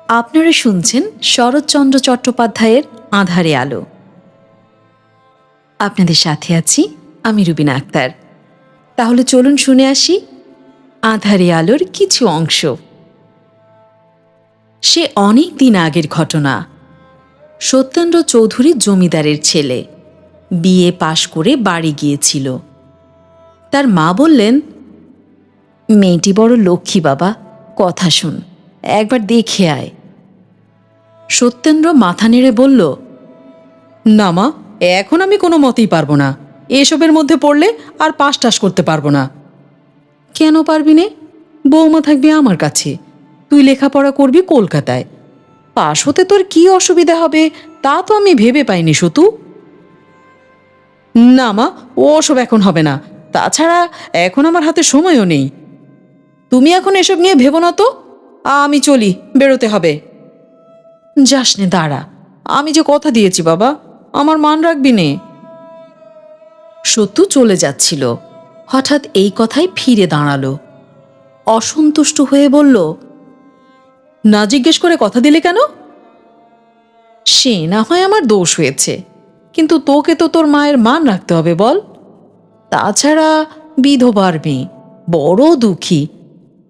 আপনারা শুনছেন শরৎচন্দ্র চট্টোপাধ্যায়ের আঁধারে আলো। আপনাদের সাথে আছি আমি রুবিনা আক্তার। তাহলে চলুন শুনে আসি আঁধারে আলোর কিছু অংশ। সে অনেক দিন আগের ঘটনা। সত্যেন্দ্র চৌধুরী জমিদারের ছেলে, বিএ পাশ করে বাড়ি গিয়েছিল। তার মা বললেন, মেয়েটি বড় লক্ষ্মী বাবা, কথা শুন, একবার দেখে আয়। সত্যেন্দ্র মাথা নেড়ে বলল, না মা, এখন আমি কোনো মতেই পারবো না। এসবের মধ্যে পড়লে আর পাস টাস করতে পারবো না। কেন পারবি নে? বৌমা থাকবে আমার কাছে, তুই লেখাপড়া করবি কলকাতায়। পাশ হতে তোর কি অসুবিধা হবে তা তো আমি ভেবে পাইনি সতু। না মা, ওসব এখন হবে না। তাছাড়া এখন আমার হাতে সময়ও নেই। তুমি এখন এসব নিয়ে ভেবো না তো। আমি চলি, বেরোতে হবে। যাস নে, দাঁড়া, আমি যে কথা দিয়েছি বাবা, আমার মান রাখবি নে। সত্যু চলে যাচ্ছিল, হঠাৎ এই কথায় ফিরে দাঁড়ালো। অসন্তুষ্ট হয়ে বলল, না জিজ্ঞেস করে কথা দিলে কেন? সে না হয় আমার দোষ হয়েছে, কিন্তু তোকে তো তোর মায়ের মান রাখতে হবে বল। তাছাড়া বিধবার মেয়ে, বড় দুঃখী।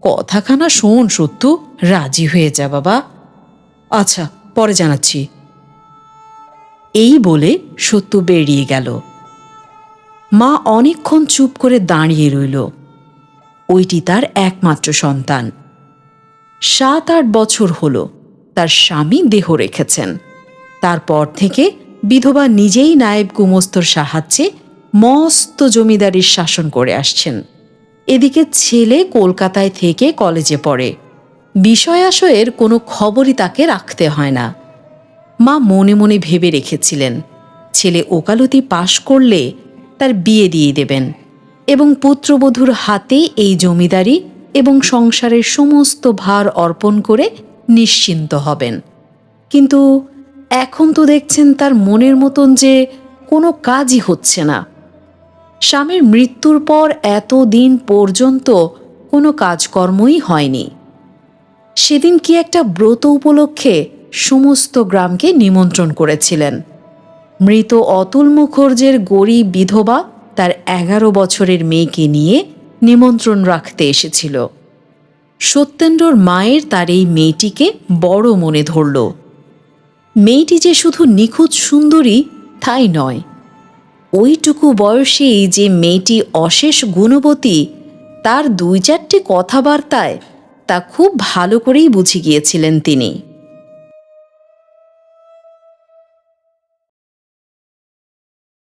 কথাখানা শোন সত্যু, রাজি হয়ে যা বাবা। আচ্ছা, পরে জানাচ্ছি। এই বলে সত্যু বেরিয়ে গেল। মা অনেকক্ষণ চুপ করে দাঁড়িয়ে রইল। ওইটি তার একমাত্র সন্তান। 7-8 বছর হলো তার স্বামী দেহ রেখেছেন। তারপর থেকে বিধবা নিজেই নায়েব গুমস্তর সাহায্যে মস্ত জমিদারির শাসন করে আসছেন। এদিকে ছেলে কলকাতায় থেকে কলেজে পড়ে। বিষয় আশয়ের কোনো খবরই তাকে রাখতে হয় না। মা মনে মনে ভেবে রেখেছিলেন, ছেলে ওকালতি পাশ করলে তার বিয়ে দিয়ে দেবেন এবং পুত্রবধূর হাতে এই জমিদারি এবং সংসারের সমস্ত ভার অর্পণ করে নিশ্চিন্ত হবেন। কিন্তু এখন তো দেখছেন তার মনের মতন যে কোনো কাজই হচ্ছে না। স্বামীর মৃত্যুর পর এতদিন পর্যন্ত কোনো কাজকর্মই হয়নি। সেদিন কি একটা ব্রত উপলক্ষে সমস্ত গ্রামকে নিমন্ত্রণ করেছিলেন। মৃত অতুল মুখার্জির গরিব বিধবা তার 11 বছরের মেয়েকে নিয়ে নিমন্ত্রণ রাখতে এসেছিল। সত্যেন্দ্রর মায়ের তার এই মেয়েটিকে বড় মনে ধরল। মেয়েটি যে শুধু নিখুঁত সুন্দরী তাই নয়, ওইটুকু বয়সেই যে মেয়েটি অশেষ গুণবতী তার 2-4টি কথাবার্তায় তা খুব ভালো করেই বুঝে গিয়েছিলেন তিনি।